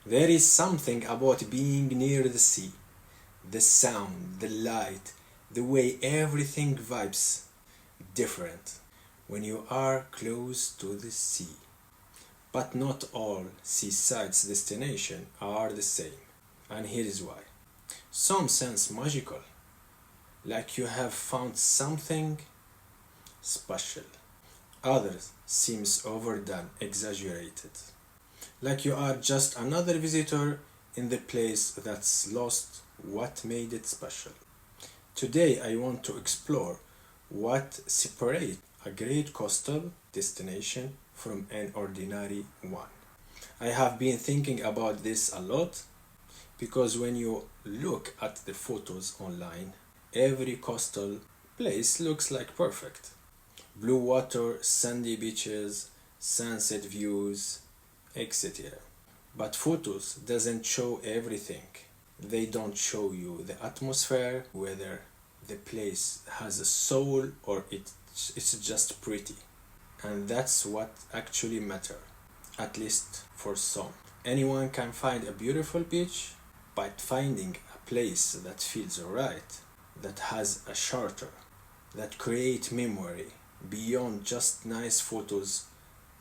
There is something about being near the sea, the sound, the light, the way everything vibes different when you are close to the sea. But not all seasides destinations are the same, and here is why. Some sense magical, like you have found something special. Others seems overdone, exaggerated, like you are just another visitor in the place that's lost what made it special. Today I want to explore what separates a great coastal destination from an ordinary one. I have been thinking about this a lot because when you look at the photos online, every coastal place looks like perfect. Blue water, sandy beaches, sunset views, etc. But photos doesn't show everything. They don't show you the atmosphere, whether the place has a soul or it's just pretty. And that's what actually matters, at least for some. Anyone can find a beautiful beach, but finding a place that feels right, that has a charter, that create memory beyond just nice photos,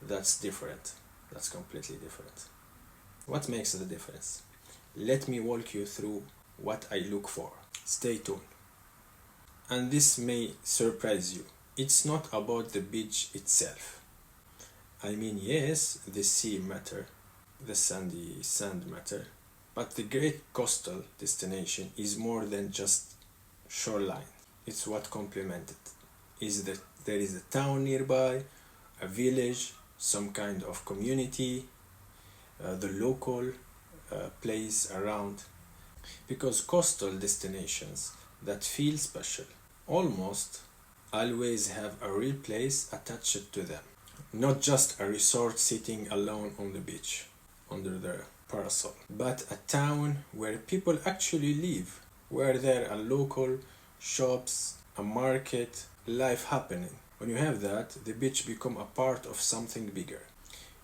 that's different. That's completely different. What makes the difference? Let me walk you through what I look for. Stay tuned. And this may surprise you. It's not about the beach itself. I mean, yes, the sea matter, the sandy sand matter, but the great coastal destination is more than just shoreline. It's what complements it. Is that there is a town nearby, a village, some kind of community, the local place around. Because coastal destinations that feel special almost always have a real place attached to them, not just a resort sitting alone on the beach under the parasol, but a town where people actually live, where there are local shops, a market, life happening. When you have that, the beach become a part of something bigger.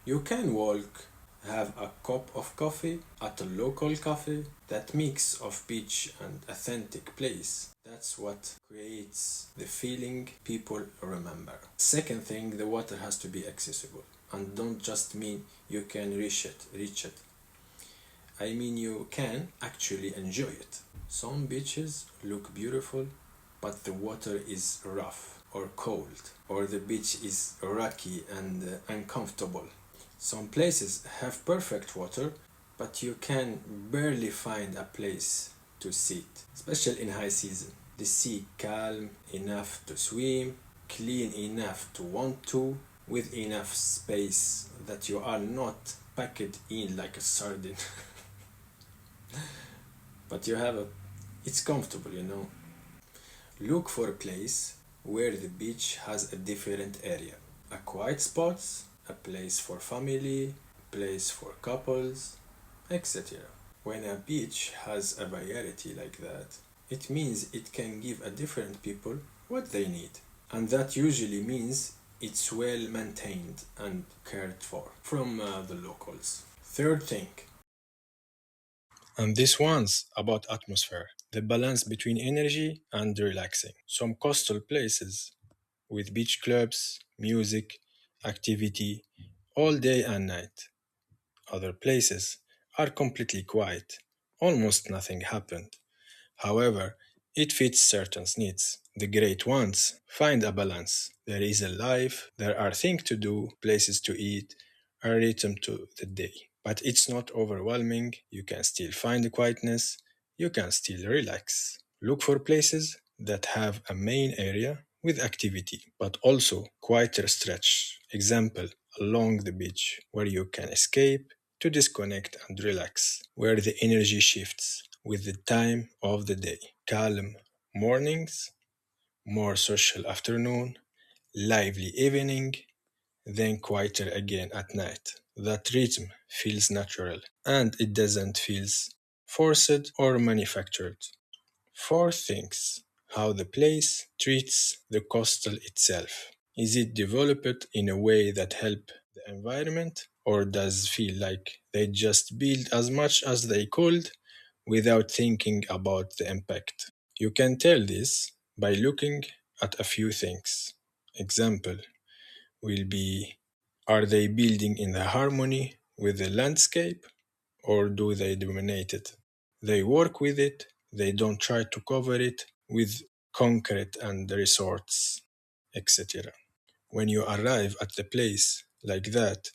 You can walk, have a cup of coffee at a local cafe. That mix of beach and authentic place, that's what creates the feeling people remember. Second thing, the water has to be accessible. And don't just mean you can reach it. I mean you can actually enjoy it. Some beaches look beautiful, but the water is rough or cold, or the beach is rocky and uncomfortable. Some places have perfect water, but you can barely find a place to sit, especially in high season. The sea calm enough to swim, clean enough to want to, with enough space that you are not packed in like a sardine. But you have a it's comfortable. Look for a place where the beach has a different area. A quiet spot, a place for family, a place for couples, etc. When a beach has a variety like that, it means it can give a different people what they need. And that usually means it's well maintained and cared for from the locals. Third thing, and this one's about atmosphere, the balance between energy and relaxing. Some coastal places with beach clubs, music, activity, all day and night. Other places are completely quiet, almost nothing happened. However, it fits certain needs. The great ones find a balance. There is a life, there are things to do, places to eat, a rhythm to the day. But it's not overwhelming. You can still find quietness. You can still relax. Look for places that have a main area with activity, but also quieter stretch. Example, along the beach, where you can escape to disconnect and relax, where the energy shifts with the time of the day. Calm mornings, more social afternoon, lively evening, then quieter again at night. That rhythm feels natural and it doesn't feel forced or manufactured. Four things. How the place treats the coastal itself. Is it developed in a way that help the environment or does feel like they just build as much as they could without thinking about the impact. You can tell this by looking at a few things. Example will be, are they building in the harmony with the landscape or do they dominate it? They work with it, they don't try to cover it with concrete and resorts, etc. When you arrive at the place like that,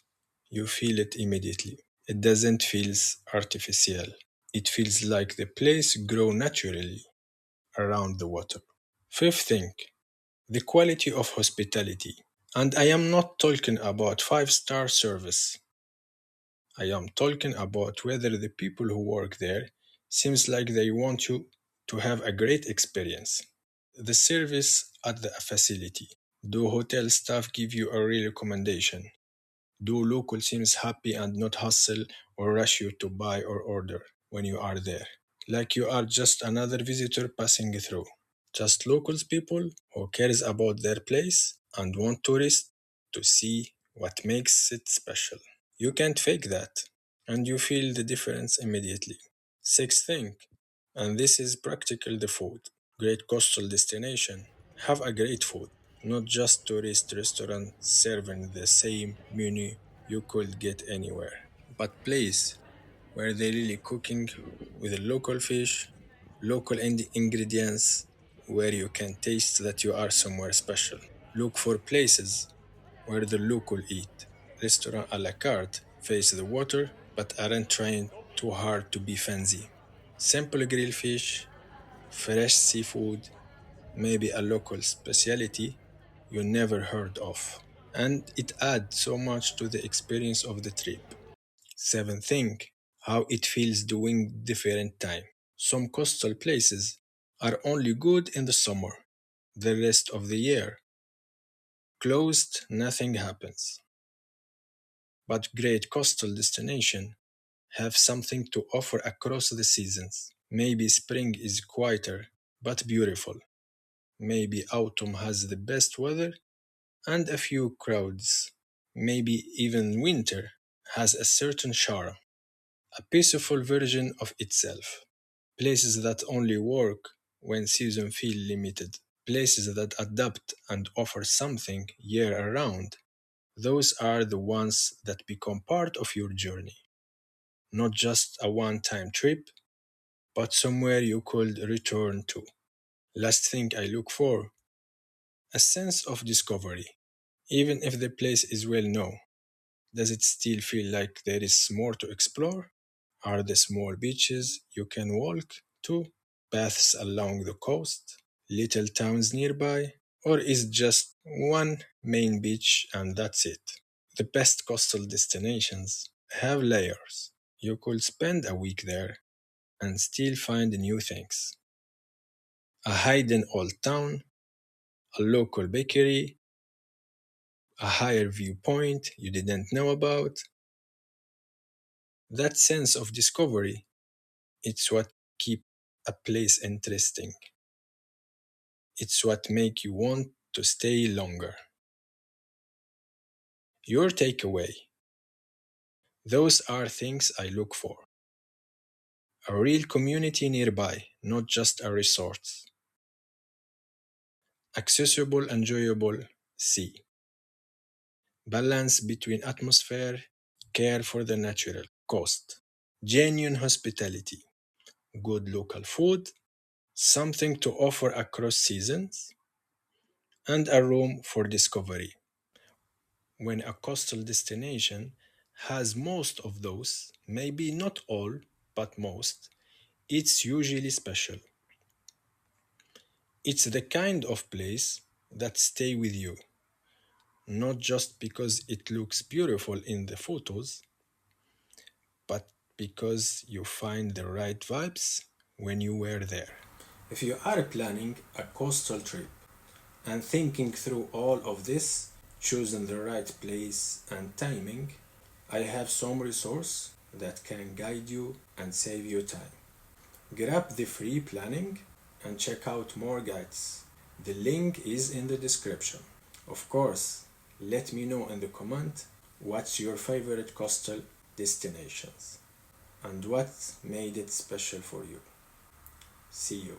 you feel it immediately. It doesn't feel artificial. It feels like the place grew naturally around the water. Fifth thing, the quality of hospitality. And I am not talking about five-star service. I am talking about whether the people who work there seems like they want you to have a great experience. The service at the facility. Do hotel staff give you a real recommendation? Do local seems happy and not hustle or rush you to buy or order when you are there? Like you are just another visitor passing through. Just locals people who cares about their place and want tourists to see what makes it special. You can't fake that, and you feel the difference immediately. Sixth thing, and this is practical the food. Great coastal destination. Have a great food, not just tourist restaurant serving the same menu you could get anywhere, but place where they're really cooking with local fish, local ingredients, where you can taste that you are somewhere special. Look for places where the local eat. Restaurant a la carte face the water but aren't trying too hard to be fancy. Simple grilled fish, fresh seafood, maybe a local specialty you never heard of. And it adds so much to the experience of the trip. Seventh thing, how it feels doing different time. Some coastal places are only good in the summer. The rest of the year, closed, nothing happens. But great coastal destinations have something to offer across the seasons. Maybe spring is quieter but beautiful. Maybe autumn has the best weather and a few crowds. Maybe even winter has a certain charm, a peaceful version of itself. Places that only work when seasons feel limited. Places that adapt and offer something year around. Those are the ones that become part of your journey. Not just a one time trip, but somewhere you could return to. Last thing I look for, a sense of discovery. Even if the place is well known, does it still feel like there is more to explore? Are there small beaches you can walk to, paths along the coast, little towns nearby, or is just one main beach and that's it? The best coastal destinations have layers. You could spend a week there and still find new things. A hidden old town, a local bakery, a higher viewpoint you didn't know about. That sense of discovery, it's what keeps a place interesting. It's what makes you want to stay longer. Your takeaway. Those are things I look for. A real community nearby, not just a resort. Accessible, enjoyable sea. Balance between atmosphere, care for the natural coast. Genuine hospitality. Good local food. Something to offer across seasons. And a room for discovery. When a coastal destination has most of those, maybe not all, but most, it's usually special. It's the kind of place that stay with you, not just because it looks beautiful in the photos, but because you find the right vibes when you were there. If you are planning a coastal trip and thinking through all of this, choosing the right place and timing, I have some resource that can guide you and save you time. Grab the free planning and check out more guides. The link is in the description. Of course, let me know in the comment What's your favorite coastal destinations? And what made it special for you? See you.